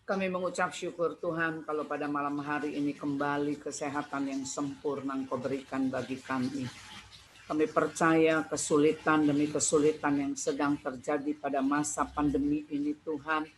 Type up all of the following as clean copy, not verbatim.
Kami mengucap syukur Tuhan kalau pada malam hari ini kembali kesehatan yang sempurna Engkau berikan bagi kami. Kami percaya kesulitan demi kesulitan yang sedang terjadi pada masa pandemi ini Tuhan.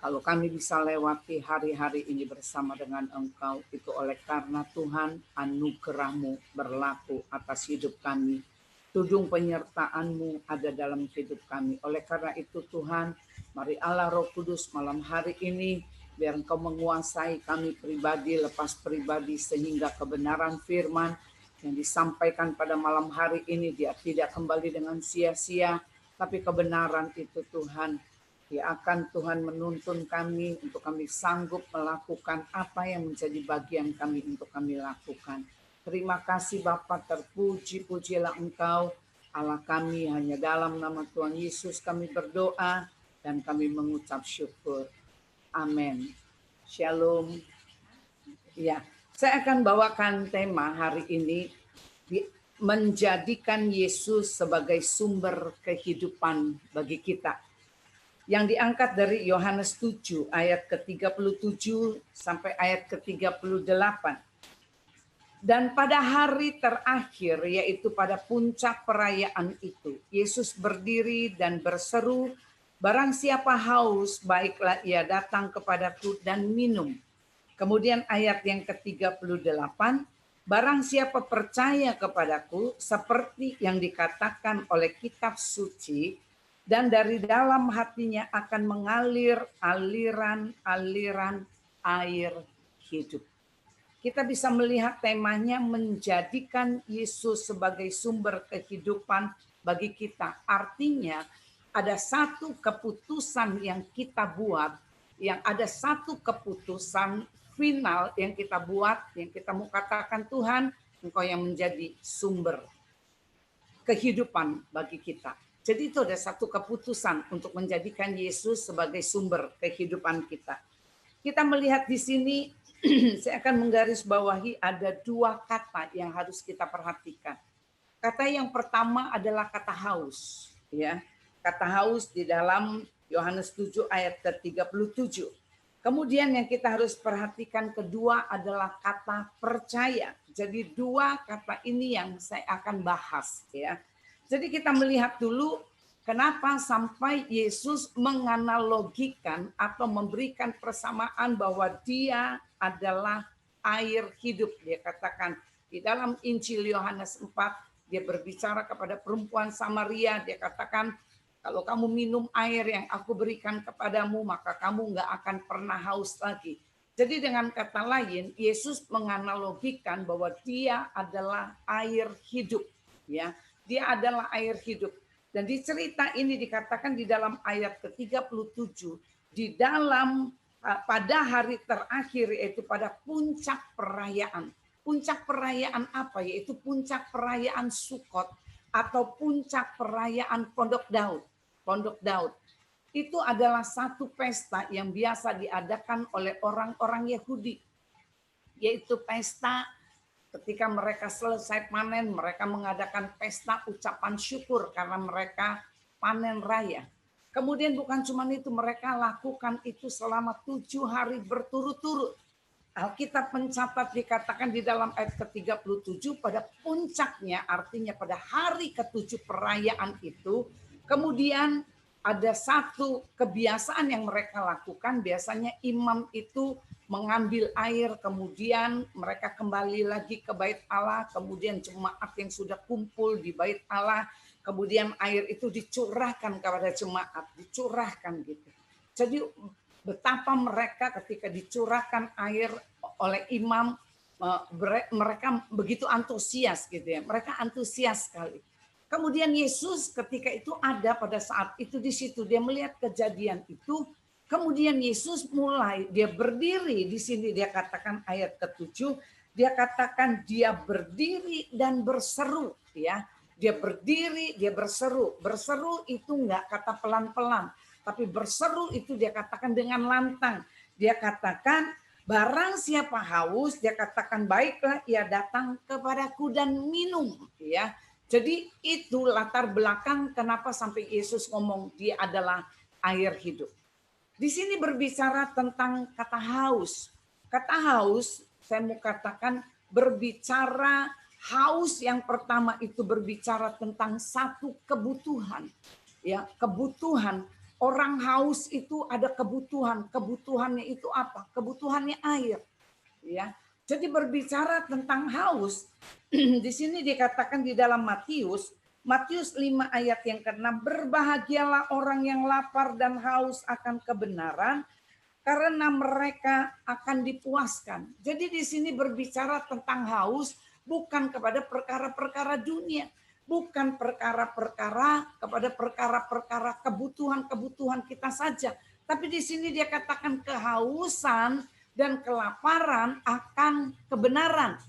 Kalau kami bisa lewati hari-hari ini bersama dengan Engkau, itu oleh karena Tuhan anugerah-Mu berlaku atas hidup kami. Tudung penyertaan-Mu ada dalam hidup kami. Oleh karena itu Tuhan, mari Allah Roh Kudus malam hari ini, biar Engkau menguasai kami pribadi lepas pribadi, sehingga kebenaran firman yang disampaikan pada malam hari ini dia tidak kembali dengan sia-sia, tapi kebenaran itu Tuhan, dia akan Tuhan menuntun kami untuk kami sanggup melakukan apa yang menjadi bagian kami untuk kami lakukan. Terima kasih Bapa, terpuji-pujilah Engkau Allah kami, hanya dalam nama Tuhan Yesus kami berdoa dan kami mengucap syukur. Amin. Shalom. Ya, saya akan bawakan tema hari ini, menjadikan Yesus sebagai sumber kehidupan bagi kita. Yang diangkat dari Yohanes 7 ayat ke-37 sampai ayat ke-38. Dan pada hari terakhir, yaitu pada puncak perayaan itu, Yesus berdiri dan berseru, "Barang siapa haus, baiklah ia datang kepadaku dan minum." Kemudian ayat yang ke-38, "Barang siapa percaya kepadaku, seperti yang dikatakan oleh kitab suci, dan dari dalam hatinya akan mengalir aliran-aliran air hidup." Kita bisa melihat temanya menjadikan Yesus sebagai sumber kehidupan bagi kita. Artinya ada satu keputusan yang kita buat, yang ada satu keputusan final yang kita buat, yang kita mau katakan, Tuhan, Engkau yang menjadi sumber kehidupan bagi kita. Jadi itu ada satu keputusan untuk menjadikan Yesus sebagai sumber kehidupan kita. Kita melihat di sini, saya akan menggarisbawahi ada dua kata yang harus kita perhatikan. Kata yang pertama adalah kata haus, ya. Kata haus di dalam Yohanes 7 ayat ke-37. Kemudian yang kita harus perhatikan kedua adalah kata percaya. Jadi dua kata ini yang saya akan bahas, ya. Jadi kita melihat dulu kenapa sampai Yesus menganalogikan atau memberikan persamaan bahwa dia adalah air hidup. Dia katakan di dalam Injil Yohanes 4, dia berbicara kepada perempuan Samaria, dia katakan, "Kalau kamu minum air yang aku berikan kepadamu, maka kamu nggak akan pernah haus lagi." Jadi dengan kata lain, Yesus menganalogikan bahwa dia adalah air hidup, ya. Dia adalah air hidup. Dan di cerita ini dikatakan di dalam ayat ke-37, di dalam pada hari terakhir, yaitu pada puncak perayaan. Puncak perayaan apa? Yaitu puncak perayaan Sukot atau puncak perayaan Pondok Daud. Pondok Daud itu adalah satu pesta yang biasa diadakan oleh orang-orang Yahudi, yaitu pesta ketika mereka selesai panen, mereka mengadakan pesta ucapan syukur karena mereka panen raya. Kemudian bukan cuma itu, mereka lakukan itu selama 7 hari berturut-turut. Alkitab mencatat, dikatakan di dalam ayat ke-37, pada puncaknya, artinya pada hari ke-7 perayaan itu, kemudian ada satu kebiasaan yang mereka lakukan. Biasanya imam itu mengambil air, kemudian mereka kembali lagi ke bait Allah, kemudian jemaat yang sudah kumpul di bait Allah, kemudian air itu dicurahkan kepada jemaat, dicurahkan gitu. Jadi betapa mereka ketika dicurahkan air oleh imam, mereka begitu antusias gitu ya, mereka antusias sekali. Kemudian Yesus ketika itu ada pada saat itu di situ, dia melihat kejadian itu. Kemudian Yesus mulai, dia berdiri di sini, dia katakan ayat ke-7, dia katakan dia berdiri dan berseru, ya. Dia berdiri, dia berseru. Berseru itu enggak kata pelan-pelan, tapi berseru itu dia katakan dengan lantang. Dia katakan, "Barang siapa haus," dia katakan, "baiklah ia datang kepadaku dan minum," ya. Jadi itu latar belakang kenapa sampai Yesus ngomong dia adalah air hidup. Di sini berbicara tentang kata haus. Kata haus, saya mau katakan berbicara haus yang pertama itu berbicara tentang satu kebutuhan. Ya, kebutuhan. Orang haus itu ada kebutuhan. Kebutuhannya itu apa? Kebutuhannya air. Ya. Jadi berbicara tentang haus, di sini dikatakan di dalam Matius 5 ayat yang ke-6, berbahagialah orang yang lapar dan haus akan kebenaran, karena mereka akan dipuaskan. Jadi di sini berbicara tentang haus bukan kepada perkara-perkara dunia, bukan perkara-perkara kepada perkara-perkara kebutuhan-kebutuhan kita saja, tapi di sini dia katakan kehausan dan kelaparan akan kebenaran.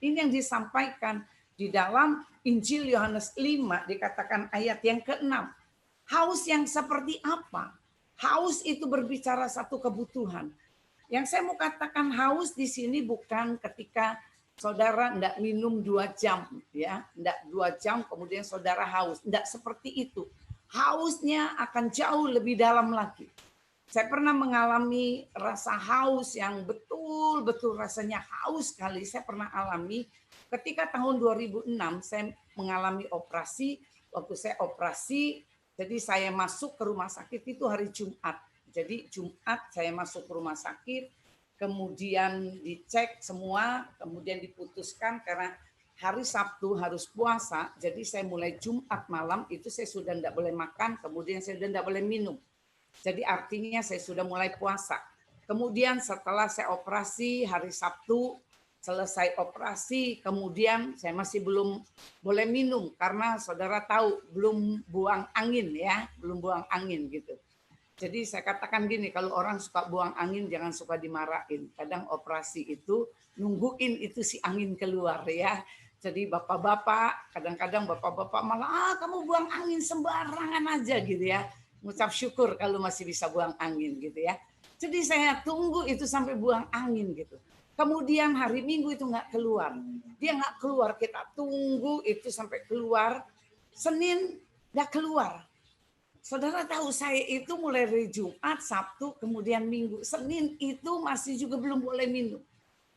Ini yang disampaikan di dalam Injil Yohanes 5 dikatakan ayat yang ke-6. Haus yang seperti apa? Haus itu berbicara satu kebutuhan. Yang saya mau katakan haus di sini bukan ketika saudara enggak minum 2 jam, ya, enggak 2 jam kemudian saudara haus, enggak seperti itu. Hausnya akan jauh lebih dalam lagi. Saya pernah mengalami rasa haus yang betul-betul rasanya haus sekali. Saya pernah alami ketika tahun 2006 saya mengalami operasi. Waktu saya operasi, jadi saya masuk ke rumah sakit itu hari Jumat. Jadi Jumat saya masuk ke rumah sakit, kemudian dicek semua, kemudian diputuskan karena hari Sabtu harus puasa. Jadi saya mulai Jumat malam itu saya sudah tidak boleh makan, kemudian saya sudah tidak boleh minum. Jadi artinya saya sudah mulai puasa. Kemudian setelah saya operasi hari Sabtu, selesai operasi, kemudian saya masih belum boleh minum karena saudara tahu belum buang angin ya, belum buang angin gitu. Jadi saya katakan gini, kalau orang suka buang angin jangan suka dimarahin. Kadang operasi itu nungguin itu si angin keluar ya. Jadi bapak-bapak, kadang-kadang bapak-bapak malah kamu buang angin sembarangan aja gitu ya. Ngucap syukur kalau masih bisa buang angin gitu ya. Jadi saya tunggu itu sampai buang angin gitu. Kemudian hari Minggu itu nggak keluar. Dia nggak keluar, kita tunggu itu sampai keluar. Senin nggak keluar. Saudara tahu saya itu mulai dari Jumat, Sabtu, kemudian Minggu. Senin itu masih juga belum boleh minum.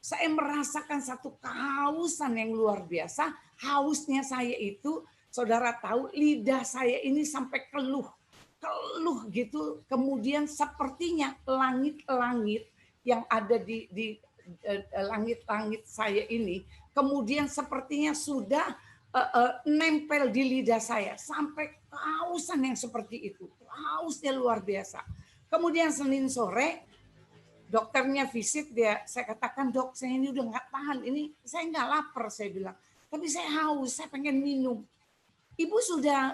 Saya merasakan satu kehausan yang luar biasa. Hausnya saya itu, saudara tahu lidah saya ini sampai keluh gitu, kemudian sepertinya langit-langit yang ada di langit-langit saya ini, kemudian sepertinya sudah nempel di lidah saya sampai kehausan yang seperti itu, hausnya luar biasa. Kemudian Senin sore dokternya visit, saya katakan dok saya ini udah nggak tahan, ini saya nggak lapar saya bilang, tapi saya haus, saya pengen minum. Ibu sudah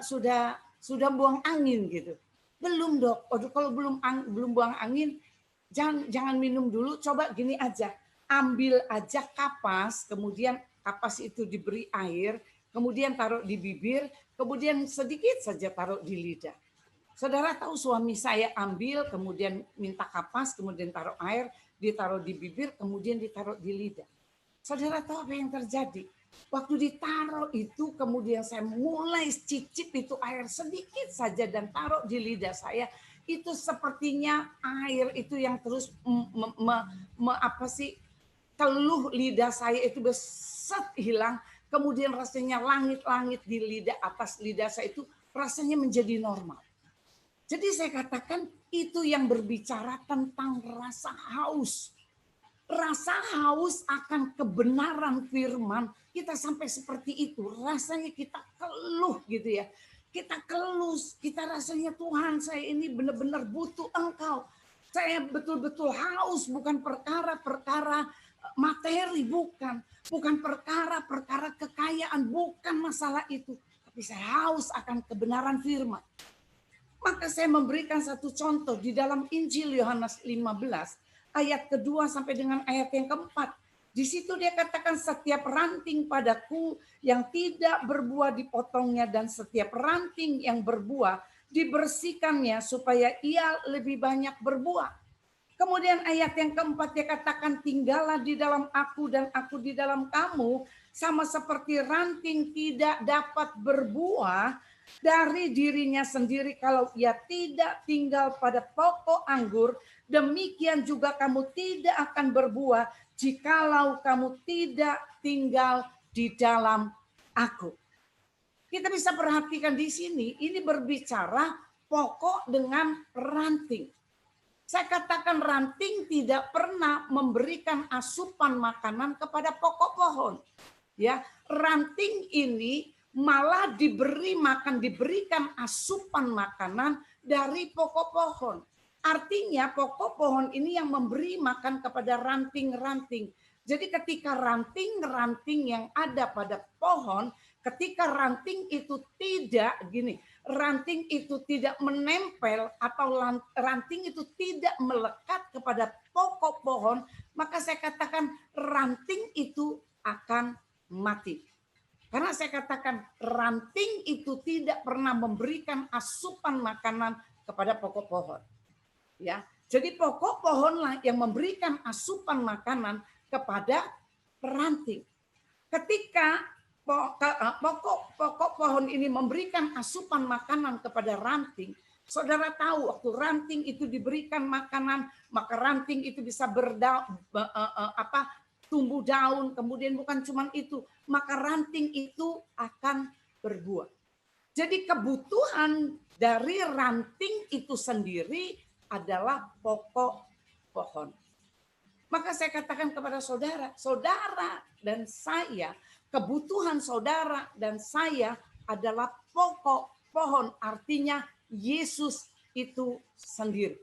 buang angin gitu. Belum dok. Kalau belum buang angin, jangan minum dulu. Coba gini aja, ambil aja kapas, kemudian kapas itu diberi air, kemudian taruh di bibir, kemudian sedikit saja taruh di lidah. Saudara tahu suami saya ambil, kemudian minta kapas, kemudian taruh air, ditaruh di bibir, kemudian ditaruh di lidah. Saudara tahu apa yang terjadi? Waktu ditaruh itu kemudian saya mulai cicip itu air sedikit saja dan taruh di lidah saya, itu sepertinya air itu yang terus teluh lidah saya itu beset hilang, kemudian rasanya langit-langit di lidah, atas lidah saya itu rasanya menjadi normal. Jadi saya katakan itu yang berbicara tentang rasa haus. Rasa haus akan kebenaran firman, kita sampai seperti itu. Rasanya kita keluh gitu ya. Kita keluh, kita rasanya Tuhan saya ini benar-benar butuh Engkau. Saya betul-betul haus, bukan perkara-perkara materi, bukan. Bukan perkara-perkara kekayaan, bukan masalah itu. Tapi saya haus akan kebenaran firman. Maka saya memberikan satu contoh di dalam Injil Yohanes 15, ayat kedua sampai dengan ayat yang keempat. Di situ dia katakan setiap ranting padaku yang tidak berbuah dipotongnya dan setiap ranting yang berbuah dibersihkannya supaya ia lebih banyak berbuah. Kemudian ayat yang keempat dia katakan tinggallah di dalam aku dan aku di dalam kamu, sama seperti ranting tidak dapat berbuah dari dirinya sendiri kalau ia tidak tinggal pada pokok anggur, demikian juga kamu tidak akan berbuah jikalau kamu tidak tinggal di dalam aku. Kita bisa perhatikan di sini, ini berbicara pokok dengan ranting. Saya katakan ranting tidak pernah memberikan asupan makanan kepada pokok pohon. Ya, ranting ini malah diberikan asupan makanan dari pokok pohon. Artinya pokok pohon ini yang memberi makan kepada ranting-ranting. Jadi ketika ranting-ranting yang ada pada pohon, ketika ranting itu ranting itu tidak menempel atau ranting itu tidak melekat kepada pokok pohon, maka saya katakan ranting itu akan mati. Karena saya katakan ranting itu tidak pernah memberikan asupan makanan kepada pokok pohon. Ya, jadi pokok pohonlah yang memberikan asupan makanan kepada ranting. Ketika pokok pohon ini memberikan asupan makanan kepada ranting, saudara tahu waktu ranting itu diberikan makanan, maka ranting itu bisa tumbuh daun, kemudian bukan cuma itu, maka ranting itu akan berbuah. Jadi kebutuhan dari ranting itu sendiri adalah pokok pohon. Maka saya katakan kepada saudara, saudara dan saya, kebutuhan saudara dan saya adalah pokok pohon, artinya Yesus itu sendiri.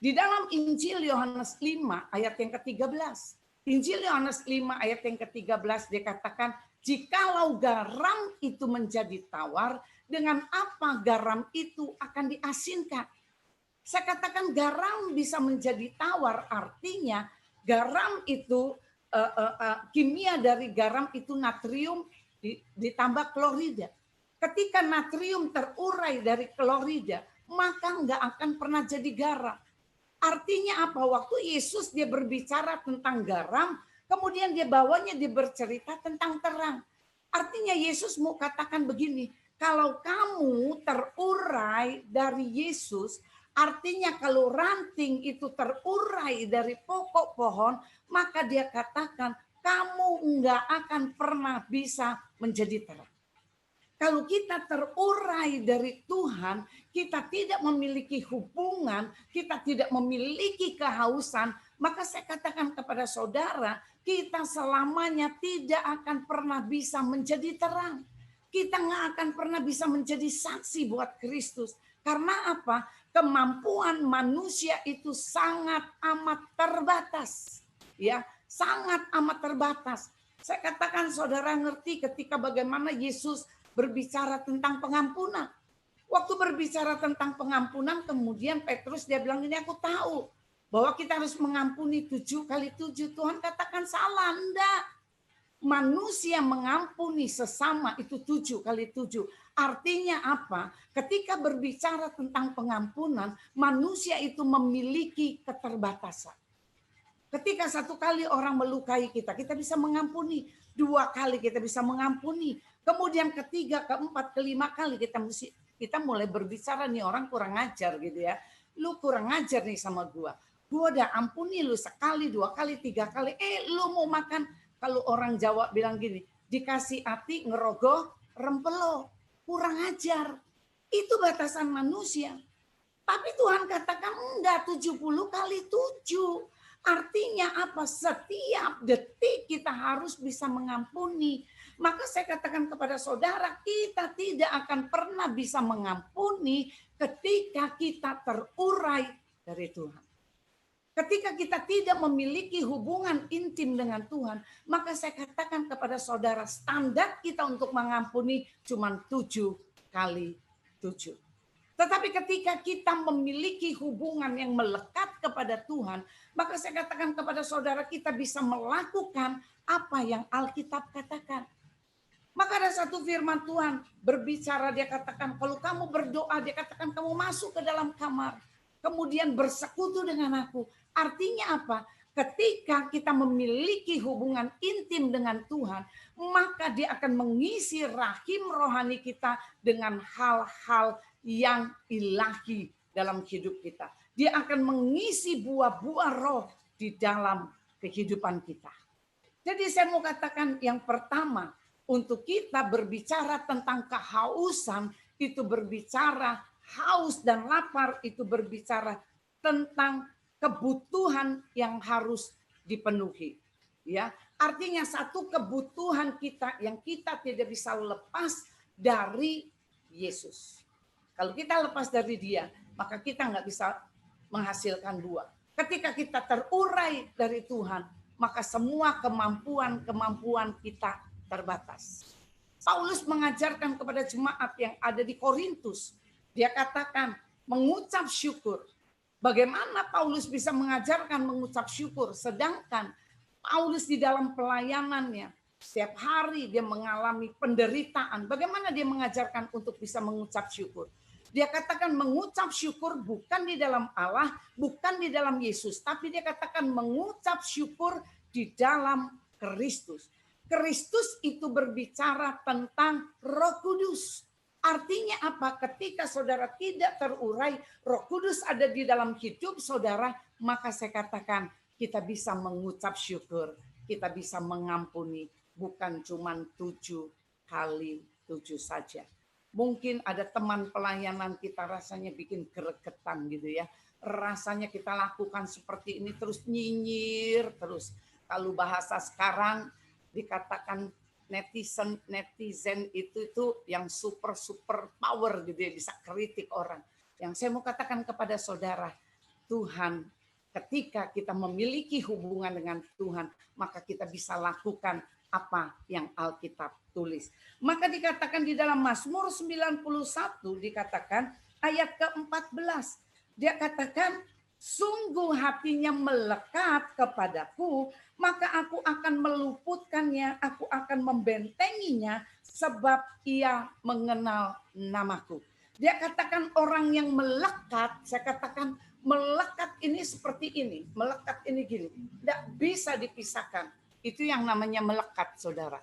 Di dalam Injil Yohanes 5 ayat yang ke-13, Injil Yohanes 5 ayat yang ke-13 dikatakan, jikalau garam itu menjadi tawar, dengan apa garam itu akan diasinkan? Saya katakan garam bisa menjadi tawar, artinya garam itu kimia dari garam itu natrium ditambah klorida. Ketika natrium terurai dari klorida, maka nggak akan pernah jadi garam. Artinya apa? Waktu Yesus dia berbicara tentang garam, kemudian dia bercerita tentang terang. Artinya Yesus mau katakan begini, kalau kamu terurai dari Yesus, artinya kalau ranting itu terurai dari pokok pohon, maka dia katakan kamu enggak akan pernah bisa menjadi terang. Kalau kita terurai dari Tuhan, kita tidak memiliki hubungan, kita tidak memiliki kehausan, maka saya katakan kepada saudara, kita selamanya tidak akan pernah bisa menjadi terang. Kita nggak akan pernah bisa menjadi saksi buat Kristus. Karena apa? Kemampuan manusia itu sangat amat terbatas. Ya, sangat amat terbatas. Saya katakan saudara ngerti ketika bagaimana Yesus berbicara tentang pengampunan. Waktu berbicara tentang pengampunan, kemudian Petrus dia bilang, ini aku tahu bahwa kita harus mengampuni 7 kali 7. Tuhan katakan salah, enggak. Manusia mengampuni sesama itu 7 kali 7. Artinya apa? Ketika berbicara tentang pengampunan, manusia itu memiliki keterbatasan. Ketika 1 kali orang melukai kita, kita bisa mengampuni. 2 kali kita bisa mengampuni. Kemudian ketiga, keempat, kelima kali kita mulai berbicara, nih orang kurang ajar gitu ya. Lu kurang ajar nih sama gua. Gua udah ampuni lu 1 kali, 2 kali, 3 kali. Lu mau makan, kalau orang Jawa bilang gini, dikasih ati ngerogoh rempelo. Kurang ajar. Itu batasan manusia. Tapi Tuhan katakan enggak, 70 kali 7. Artinya apa? Setiap detik kita harus bisa mengampuni. Maka saya katakan kepada saudara, kita tidak akan pernah bisa mengampuni ketika kita terurai dari Tuhan. Ketika kita tidak memiliki hubungan intim dengan Tuhan, maka saya katakan kepada saudara, standar kita untuk mengampuni cuma 7 kali 7. Tetapi ketika kita memiliki hubungan yang melekat kepada Tuhan, maka saya katakan kepada saudara, kita bisa melakukan apa yang Alkitab katakan. Maka ada satu firman Tuhan berbicara, dia katakan, kalau kamu berdoa, dia katakan kamu masuk ke dalam kamar, kemudian bersekutu dengan aku. Artinya apa? Ketika kita memiliki hubungan intim dengan Tuhan, maka dia akan mengisi rahim rohani kita dengan hal-hal yang ilahi dalam hidup kita. Dia akan mengisi buah-buah roh di dalam kehidupan kita. Jadi saya mau katakan yang pertama, untuk kita berbicara tentang kehausan, itu berbicara haus dan lapar, itu berbicara tentang kebutuhan yang harus dipenuhi. Ya, artinya satu kebutuhan kita yang kita tidak bisa lepas dari Yesus. Kalau kita lepas dari Dia, maka kita nggak bisa menghasilkan buah. Ketika kita terurai dari Tuhan, maka semua kemampuan kita terbatas. Paulus mengajarkan kepada jemaat yang ada di Korintus, dia katakan mengucap syukur. Bagaimana Paulus bisa mengajarkan mengucap syukur, sedangkan Paulus di dalam pelayanannya setiap hari dia mengalami penderitaan. Bagaimana dia mengajarkan untuk bisa mengucap syukur? Dia katakan mengucap syukur bukan di dalam Allah, bukan di dalam Yesus, tapi dia katakan mengucap syukur di dalam Kristus. Kristus itu berbicara tentang Roh Kudus. Artinya apa? Ketika saudara tidak terurai, Roh Kudus ada di dalam hidup saudara, maka saya katakan kita bisa mengucap syukur, kita bisa mengampuni, bukan cuma 7 kali 7 saja. Mungkin ada teman pelayanan kita rasanya bikin gregetan gitu ya. Rasanya kita lakukan seperti ini terus nyinyir terus. Kalau bahasa sekarang dikatakan netizen itu yang super power gitu ya, bisa kritik orang. Yang saya mau katakan kepada saudara, Tuhan, ketika kita memiliki hubungan dengan Tuhan, maka kita bisa lakukan apa yang Alkitab tulis. Maka dikatakan di dalam Mazmur 91 dikatakan ayat ke-14. Dia katakan, sungguh hatinya melekat kepadaku, maka aku akan meluputkannya, aku akan membentenginya, sebab ia mengenal namaku. Dia katakan orang yang melekat, saya katakan melekat ini seperti ini, melekat ini gini, tidak bisa dipisahkan. Itu yang namanya melekat, saudara.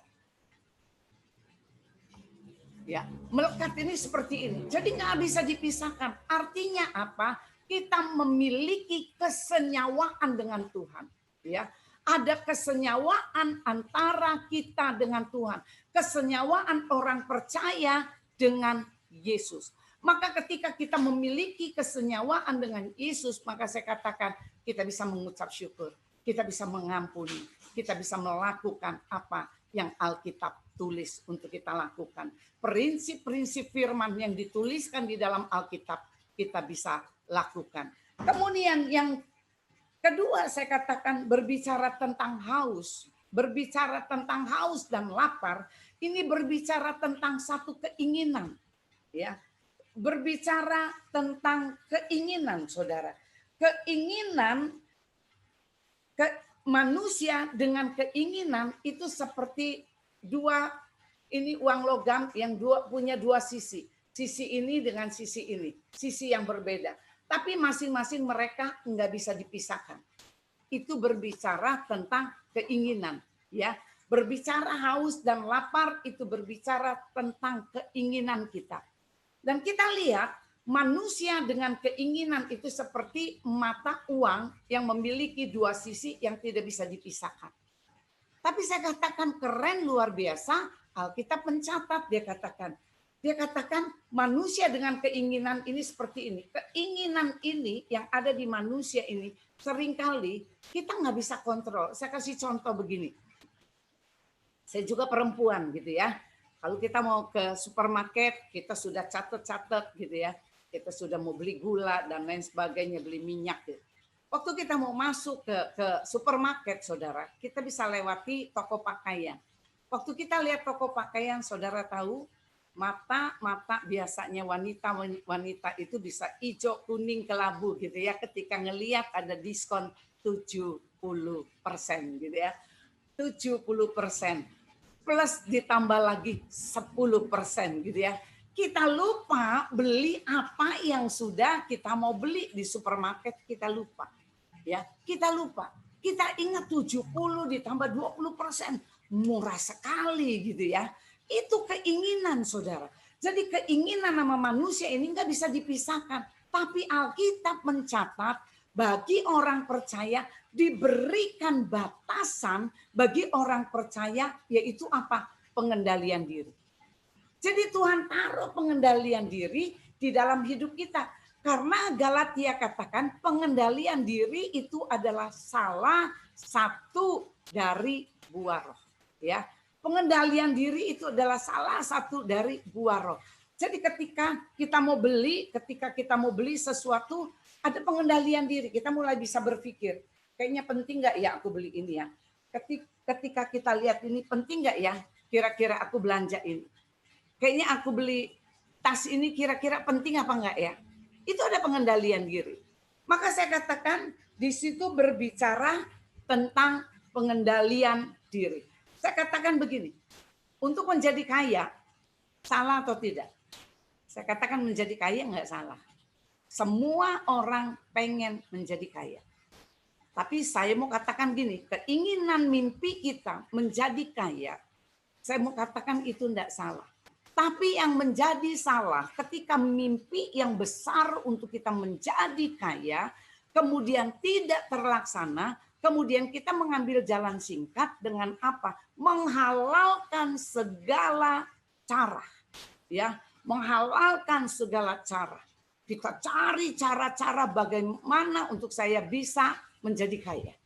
Ya, melekat ini seperti ini, jadi nggak bisa dipisahkan. Artinya apa? Kita memiliki kesenyawaan dengan Tuhan. Ya, ada kesenyawaan antara kita dengan Tuhan, kesenyawaan orang percaya dengan Yesus. Maka ketika kita memiliki kesenyawaan dengan Yesus, maka saya katakan kita bisa mengucap syukur, kita bisa mengampuni, kita bisa melakukan apa yang Alkitab tulis untuk kita lakukan. Prinsip-prinsip firman yang dituliskan di dalam Alkitab kita bisa lakukan. Kemudian yang kedua saya katakan berbicara tentang haus. Berbicara tentang haus dan lapar, ini berbicara tentang satu keinginan. Ya, berbicara tentang keinginan, saudara. Keinginan manusia dengan keinginan itu seperti dua, ini uang logam yang punya dua sisi. Sisi ini dengan sisi ini, sisi yang berbeda. Tapi masing-masing mereka nggak bisa dipisahkan. Itu berbicara tentang keinginan, ya. Berbicara haus dan lapar itu berbicara tentang keinginan kita. Dan kita lihat manusia dengan keinginan itu seperti mata uang yang memiliki dua sisi yang tidak bisa dipisahkan. Tapi saya katakan keren luar biasa, Alkitab mencatat, dia katakan manusia dengan keinginan ini seperti ini. Keinginan ini yang ada di manusia ini seringkali kita nggak bisa kontrol. Saya kasih contoh begini. Saya juga perempuan gitu ya. Kalau kita mau ke supermarket, kita sudah catat gitu ya. Kita sudah mau beli gula dan lain sebagainya, beli minyak. Gitu. Waktu kita mau masuk ke supermarket, saudara, kita bisa lewati toko pakaian. Waktu kita lihat toko pakaian, saudara tahu, mata biasanya wanita itu bisa hijau, kuning, kelabu gitu ya. Ketika ngelihat ada diskon 70% gitu ya. 70% plus ditambah lagi 10% gitu ya. Kita lupa beli apa yang sudah kita mau beli di supermarket, kita lupa. Ya, kita lupa. Kita ingat 70 ditambah 20%. Murah sekali gitu ya. Itu keinginan saudara. Jadi keinginan sama manusia ini nggak bisa dipisahkan. Tapi Alkitab mencatat bagi orang percaya diberikan batasan bagi orang percaya, yaitu apa? Pengendalian diri. Jadi Tuhan taruh pengendalian diri di dalam hidup kita. Karena Galatia katakan pengendalian diri itu adalah salah satu dari buah roh. Ya, pengendalian diri itu adalah salah satu dari buah roh. Jadi ketika kita mau beli sesuatu, ada pengendalian diri. Kita mulai bisa berpikir, kayaknya penting nggak ya aku beli ini ya. Ketika kita lihat ini penting nggak ya, kira-kira aku belanja ini. Kayaknya aku beli tas ini kira-kira penting apa enggak ya? Itu ada pengendalian diri. Maka saya katakan di situ berbicara tentang pengendalian diri. Saya katakan begini, untuk menjadi kaya, salah atau tidak? Saya katakan menjadi kaya enggak salah. Semua orang pengen menjadi kaya. Tapi saya mau katakan gini, keinginan mimpi kita menjadi kaya, saya mau katakan itu enggak salah. Tapi yang menjadi salah ketika mimpi yang besar untuk kita menjadi kaya, kemudian tidak terlaksana, kemudian kita mengambil jalan singkat dengan apa? Menghalalkan segala cara. Ya, menghalalkan segala cara. Kita cari cara-cara bagaimana untuk saya bisa menjadi kaya.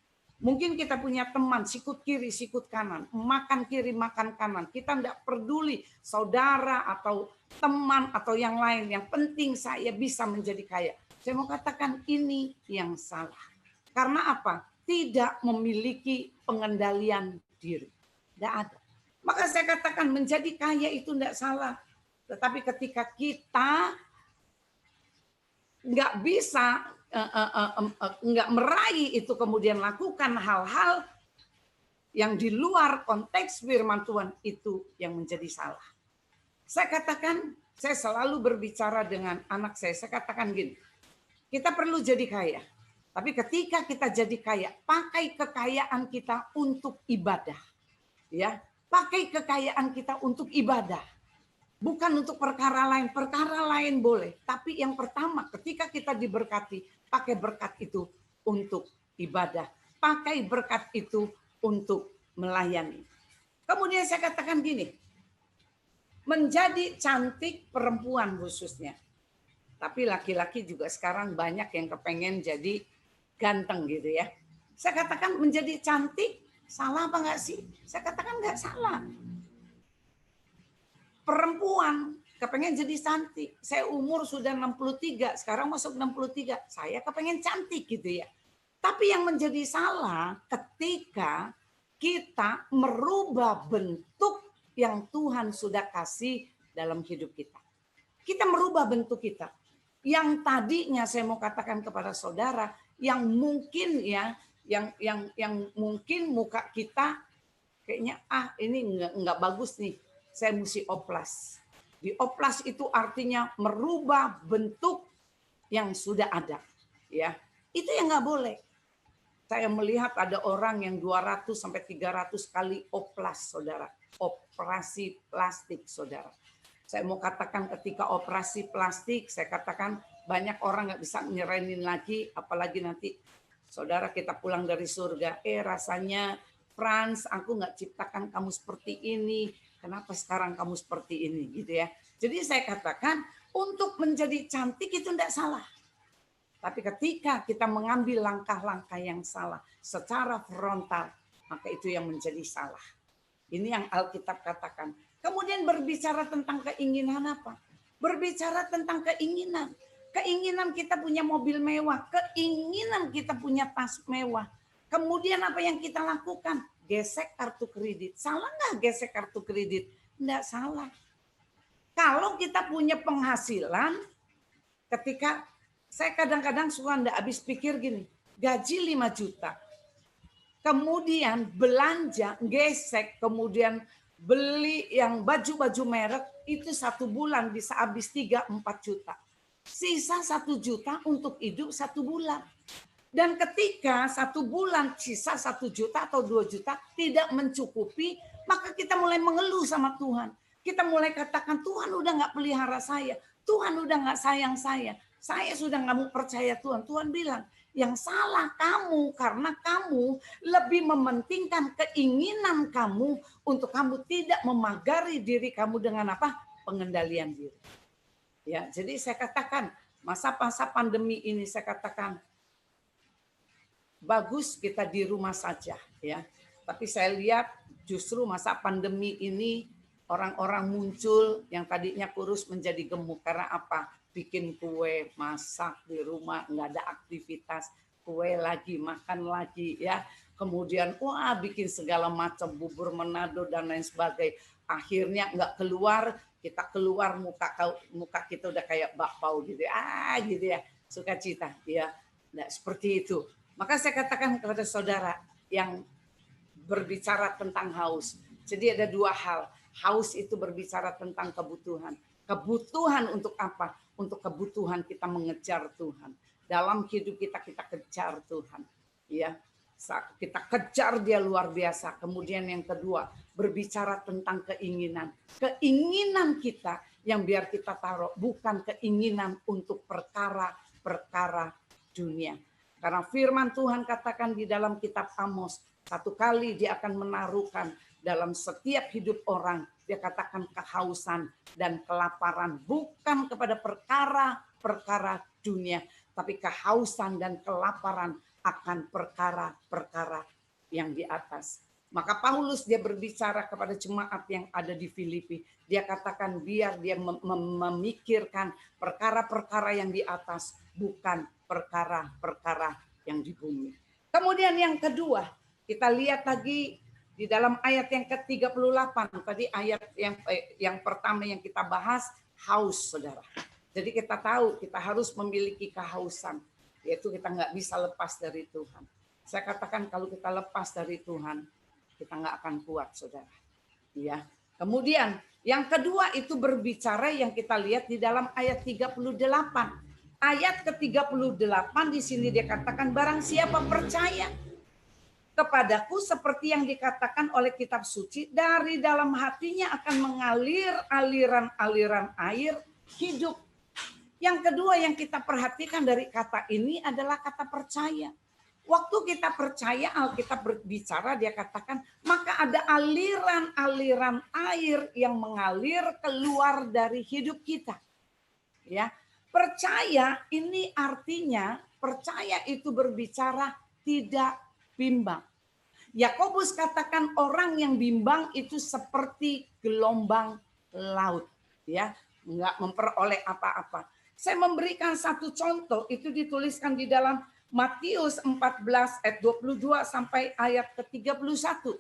Mungkin kita punya teman sikut kiri, sikut kanan, makan kiri, makan kanan. Kita tidak peduli saudara atau teman atau yang lain. Yang penting saya bisa menjadi kaya. Saya mau katakan ini yang salah. Karena apa? Tidak memiliki pengendalian diri. Tidak ada. Maka saya katakan menjadi kaya itu tidak salah. Tetapi ketika kita nggak bisa nggak meraih itu, kemudian lakukan hal-hal yang di luar konteks firman Tuhan, itu yang menjadi salah. Saya katakan, saya selalu berbicara dengan anak saya katakan gini, kita perlu jadi kaya. Tapi ketika kita jadi kaya, pakai kekayaan kita untuk ibadah. Ya, pakai kekayaan kita untuk ibadah. Bukan untuk perkara lain boleh. Tapi yang pertama, ketika kita diberkati, pakai berkat itu untuk ibadah. Pakai berkat itu untuk melayani. Kemudian saya katakan gini, menjadi cantik perempuan khususnya. Tapi laki-laki juga sekarang banyak yang kepengen jadi ganteng gitu ya. Saya katakan menjadi cantik, salah apa enggak sih? Saya katakan enggak salah. Perempuan kepengen jadi cantik. Saya umur sudah 63, sekarang masuk 63. Saya kepengen cantik gitu ya. Tapi yang menjadi salah ketika kita merubah bentuk yang Tuhan sudah kasih dalam hidup kita. Kita merubah bentuk kita. Yang tadinya saya mau katakan kepada saudara, yang mungkin ya, yang mungkin muka kita kayaknya ini enggak bagus nih. Saya mesti oplas. Di oplas itu artinya merubah bentuk yang sudah ada. Ya, itu yang nggak boleh. Saya melihat ada orang yang 200 sampai 300 kali oplas, saudara. Operasi plastik, saudara. Saya mau katakan ketika operasi plastik, saya katakan banyak orang nggak bisa nyerainin lagi, apalagi nanti saudara kita pulang dari surga. Rasanya Frans, aku nggak ciptakan kamu seperti ini. Kenapa sekarang kamu seperti ini gitu ya. Jadi saya katakan untuk menjadi cantik itu tidak salah. Tapi ketika kita mengambil langkah-langkah yang salah secara frontal, maka itu yang menjadi salah. Ini yang Alkitab katakan. Kemudian berbicara tentang keinginan apa? Berbicara tentang keinginan. Keinginan kita punya mobil mewah, keinginan kita punya tas mewah. Kemudian apa yang kita lakukan? Gesek kartu kredit. Salah nggak gesek kartu kredit? Nggak salah. Kalau kita punya penghasilan, ketika saya kadang-kadang suka nggak habis pikir gini, gaji 5 juta. Kemudian belanja, gesek, kemudian beli yang baju-baju merek, itu 1 bulan bisa habis 3-4 juta. Sisa 1 juta untuk hidup 1 bulan. Dan ketika 1 bulan sisa 1 juta atau 2 juta tidak mencukupi, maka kita mulai mengeluh sama Tuhan. Kita mulai katakan, Tuhan udah nggak pelihara saya. Tuhan udah nggak sayang saya. Saya sudah nggak mau percaya Tuhan. Tuhan bilang, yang salah kamu karena kamu lebih mementingkan keinginan kamu untuk kamu tidak memagari diri kamu dengan apa? Pengendalian diri. Ya, jadi saya katakan masa-masa pandemi ini saya katakan bagus kita di rumah saja ya. Tapi saya lihat justru masa pandemi ini orang-orang muncul yang tadinya kurus menjadi gemuk karena apa? Bikin kue, masak di rumah, nggak ada aktivitas, kue lagi, makan lagi ya. Kemudian wah bikin segala macam bubur Manado dan lain sebagainya. Akhirnya nggak keluar, kita keluar muka kita udah kayak bakpao gitu. Gitu ya, sukacita ya. Nah, seperti itu. Maka saya katakan kepada saudara yang berbicara tentang haus. Jadi ada 2 hal. Haus itu berbicara tentang kebutuhan. Kebutuhan untuk apa? Untuk kebutuhan kita mengejar Tuhan. Dalam hidup kita kejar Tuhan. Ya, kita kejar Dia luar biasa. Kemudian yang kedua, berbicara tentang keinginan. Keinginan kita yang biar kita taruh bukan keinginan untuk perkara-perkara dunia. Karena firman Tuhan katakan di dalam kitab Amos, 1 kali Dia akan menaruhkan dalam setiap hidup orang, Dia katakan kehausan dan kelaparan bukan kepada perkara-perkara dunia, tapi kehausan dan kelaparan akan perkara-perkara yang di atas. Maka Paulus dia berbicara kepada jemaat yang ada di Filipi. Dia katakan biar dia memikirkan perkara-perkara yang di atas, bukan perkara-perkara yang di bumi. Kemudian yang kedua, kita lihat lagi di dalam ayat yang ke-38. Tadi ayat yang pertama yang kita bahas, haus, saudara. Jadi kita tahu kita harus memiliki kehausan, yaitu kita nggak bisa lepas dari Tuhan. Saya katakan kalau kita lepas dari Tuhan, kita nggak akan kuat, saudara. Ya. Kemudian yang kedua itu berbicara yang kita lihat di dalam ayat 38. Ayat ke-38 di sini dia katakan barang siapa percaya kepadaku seperti yang dikatakan oleh kitab suci, dari dalam hatinya akan mengalir aliran-aliran air hidup. Yang kedua yang kita perhatikan dari kata ini adalah kata percaya. Waktu kita percaya, Alkitab berbicara, dia katakan, maka ada aliran-aliran air yang mengalir keluar dari hidup kita. Ya, percaya ini artinya, percaya itu berbicara tidak bimbang. Yakobus katakan orang yang bimbang itu seperti gelombang laut. Ya, nggak memperoleh apa-apa. Saya memberikan satu contoh, itu dituliskan di dalam Matius 14 ayat 22 sampai ayat ke-31.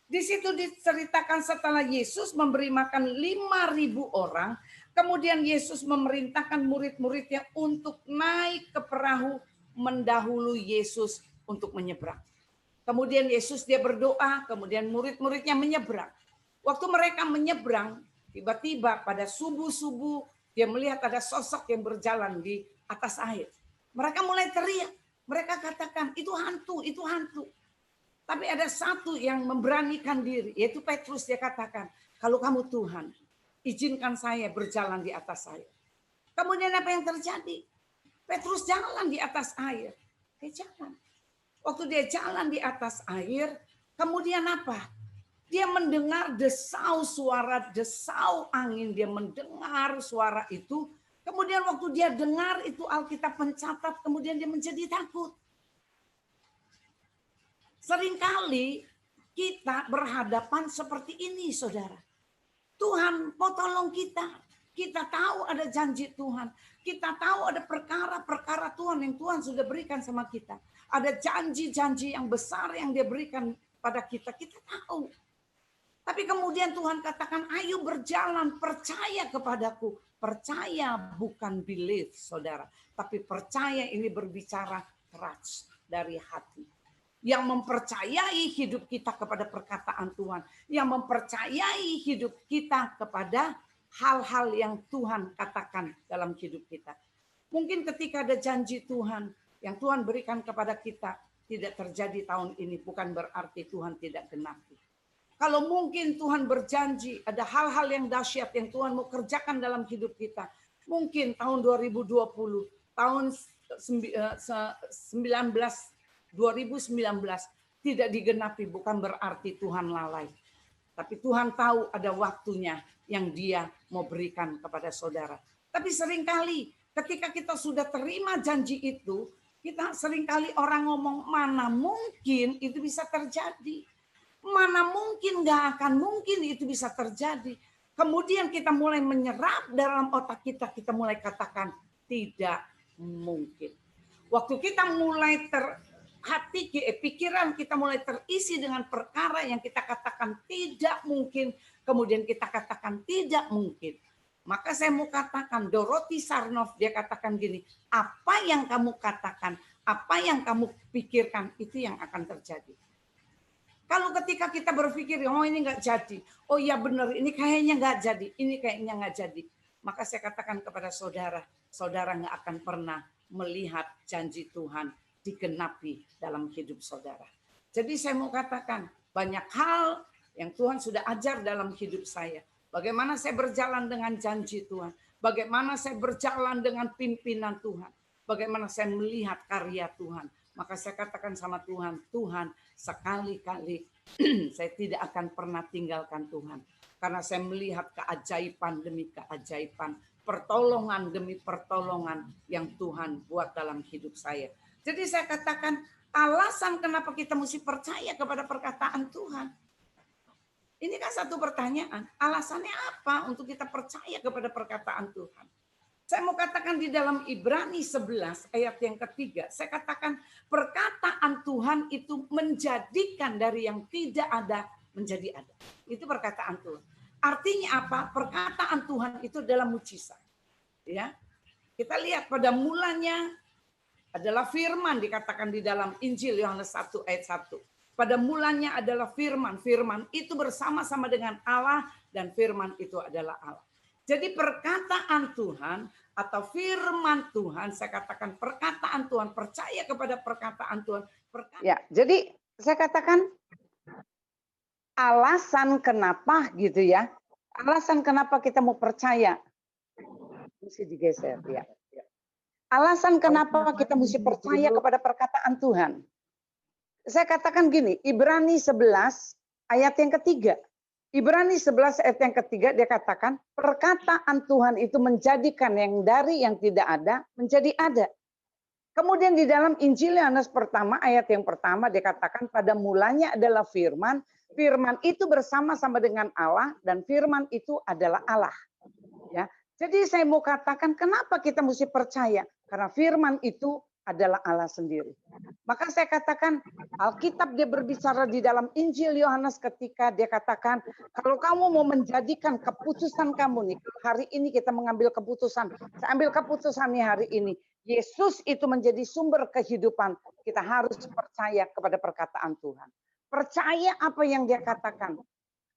Di situ diceritakan setelah Yesus memberi makan 5.000 orang, kemudian Yesus memerintahkan murid-muridnya untuk naik ke perahu mendahului Yesus untuk menyeberang. Kemudian Yesus dia berdoa, kemudian murid-muridnya menyeberang. Waktu mereka menyeberang, tiba-tiba pada subuh-subuh dia melihat ada sosok yang berjalan di atas air. Mereka mulai teriak. Mereka katakan, itu hantu, itu hantu. Tapi ada satu yang memberanikan diri, yaitu Petrus. Dia katakan, kalau kamu Tuhan, izinkan saya berjalan di atas air. Kemudian apa yang terjadi? Petrus jalan di atas air. Dia jalan. Waktu dia jalan di atas air, kemudian apa? Dia mendengar suara desau angin. Dia mendengar suara itu. Kemudian waktu dia dengar itu Alkitab mencatat, kemudian dia menjadi takut. Seringkali kita berhadapan seperti ini, saudara. Tuhan mau tolong kita. Kita tahu ada janji Tuhan. Kita tahu ada perkara-perkara Tuhan yang Tuhan sudah berikan sama kita. Ada janji-janji yang besar yang dia berikan pada kita. Kita tahu. Tapi kemudian Tuhan katakan, ayo berjalan, percaya kepadaku. Percaya bukan belief, saudara. Tapi percaya ini berbicara trust dari hati. Yang mempercayai hidup kita kepada perkataan Tuhan. Yang mempercayai hidup kita kepada hal-hal yang Tuhan katakan dalam hidup kita. Mungkin ketika ada janji Tuhan, yang Tuhan berikan kepada kita tidak terjadi tahun ini, bukan berarti Tuhan tidak genapi. Kalau mungkin Tuhan berjanji ada hal-hal yang dahsyat yang Tuhan mau kerjakan dalam hidup kita, mungkin tahun 2020, tahun 2019 tidak digenapi, bukan berarti Tuhan lalai. Tapi Tuhan tahu ada waktunya yang Dia mau berikan kepada saudara. Tapi seringkali ketika kita sudah terima janji itu, kita seringkali orang ngomong, mana mungkin itu bisa terjadi. Mana mungkin gak akan mungkin itu bisa terjadi. Kemudian kita mulai menyerap dalam otak kita, kita mulai katakan tidak mungkin. Waktu kita mulai pikiran kita mulai terisi dengan perkara yang kita katakan tidak mungkin, kemudian kita katakan tidak mungkin. Maka saya mau katakan, Dorothy Sarnoff, dia katakan gini, apa yang kamu katakan, apa yang kamu pikirkan, itu yang akan terjadi. Kalau ketika kita berpikir, oh ini nggak jadi, oh iya benar, ini kayaknya nggak jadi, ini kayaknya nggak jadi. Maka saya katakan kepada saudara, saudara nggak akan pernah melihat janji Tuhan digenapi dalam hidup saudara. Jadi saya mau katakan, banyak hal yang Tuhan sudah ajar dalam hidup saya. Bagaimana saya berjalan dengan janji Tuhan. Bagaimana saya berjalan dengan pimpinan Tuhan. Bagaimana saya melihat karya Tuhan. Maka saya katakan sama Tuhan, Tuhan sekali-kali saya tidak akan pernah tinggalkan Tuhan. Karena saya melihat keajaiban demi keajaiban. Pertolongan demi pertolongan yang Tuhan buat dalam hidup saya. Jadi saya katakan alasan kenapa kita mesti percaya kepada perkataan Tuhan. Ini kan satu pertanyaan, alasannya apa untuk kita percaya kepada perkataan Tuhan? Saya mau katakan di dalam Ibrani 11 ayat yang ketiga, saya katakan perkataan Tuhan itu menjadikan dari yang tidak ada menjadi ada. Itu perkataan Tuhan. Artinya apa? Perkataan Tuhan itu adalah mujizat. Ya. Kita lihat pada mulanya adalah firman dikatakan di dalam Injil Yohanes 1 ayat 1. Pada mulanya adalah firman. Firman itu bersama-sama dengan Allah dan firman itu adalah Allah. Jadi perkataan Tuhan atau firman Tuhan, saya katakan perkataan Tuhan, percaya kepada perkataan Tuhan. Ya, jadi saya katakan alasan kenapa gitu ya. Alasan kenapa kita mau percaya. Mesti digeser ya. Alasan kenapa kita mesti percaya kepada perkataan Tuhan. Saya katakan gini, Ibrani 11 ayat yang ketiga. Ibrani 11 ayat yang ketiga dia katakan, perkataan Tuhan itu menjadikan yang dari yang tidak ada menjadi ada. Kemudian di dalam Injil Yohanes pertama ayat yang pertama dia katakan pada mulanya adalah firman, firman itu bersama-sama dengan Allah dan firman itu adalah Allah. Ya. Jadi saya mau katakan kenapa kita mesti percaya? Karena firman itu adalah Allah sendiri. Maka saya katakan Alkitab dia berbicara di dalam Injil Yohanes ketika dia katakan kalau kamu mau menjadikan keputusan kamu nih, hari ini kita mengambil keputusan, saya ambil keputusan nih hari ini, Yesus itu menjadi sumber kehidupan, kita harus percaya kepada perkataan Tuhan. Percaya apa yang dia katakan.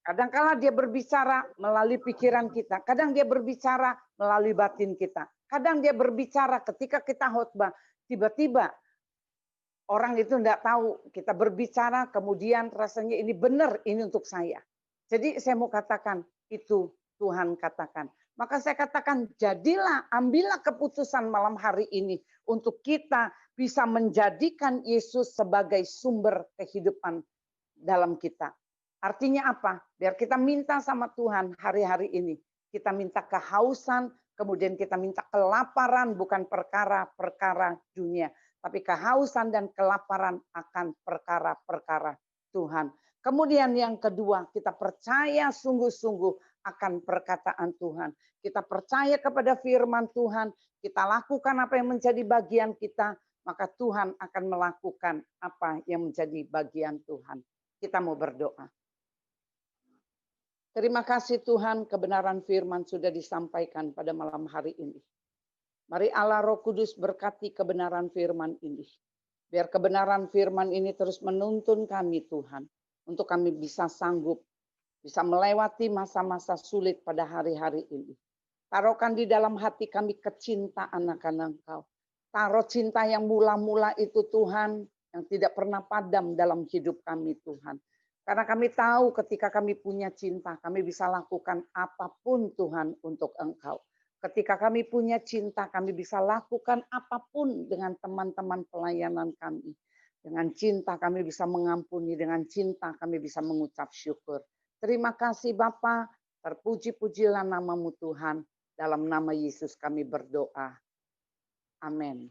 Kadang-kala dia berbicara melalui pikiran kita, kadang dia berbicara melalui batin kita, kadang dia berbicara ketika kita khotbah, tiba-tiba orang itu tidak tahu kita berbicara, kemudian rasanya ini benar, ini untuk saya. Jadi saya mau katakan, itu Tuhan katakan. Maka saya katakan, jadilah, ambillah keputusan malam hari ini untuk kita bisa menjadikan Yesus sebagai sumber kehidupan dalam kita. Artinya apa? Biar kita minta sama Tuhan hari-hari ini. Kita minta kehausan, kemudian kita minta kelaparan, bukan perkara-perkara dunia. Tapi kehausan dan kelaparan akan perkara-perkara Tuhan. Kemudian yang kedua, kita percaya sungguh-sungguh akan perkataan Tuhan. Kita percaya kepada firman Tuhan, kita lakukan apa yang menjadi bagian kita, maka Tuhan akan melakukan apa yang menjadi bagian Tuhan. Kita mau berdoa. Terima kasih Tuhan, kebenaran firman sudah disampaikan pada malam hari ini. Mari Allah Roh Kudus berkati kebenaran firman ini. Biar kebenaran firman ini terus menuntun kami Tuhan. Untuk kami bisa sanggup, bisa melewati masa-masa sulit pada hari-hari ini. Taruhkan di dalam hati kami kecintaan akan Engkau. Taruh cinta yang mula-mula itu Tuhan, yang tidak pernah padam dalam hidup kami Tuhan. Karena kami tahu ketika kami punya cinta, kami bisa lakukan apapun Tuhan untuk Engkau. Ketika kami punya cinta, kami bisa lakukan apapun dengan teman-teman pelayanan kami. Dengan cinta kami bisa mengampuni, dengan cinta kami bisa mengucap syukur. Terima kasih Bapa, terpuji-pujilah nama-Mu Tuhan. Dalam nama Yesus kami berdoa. Amin.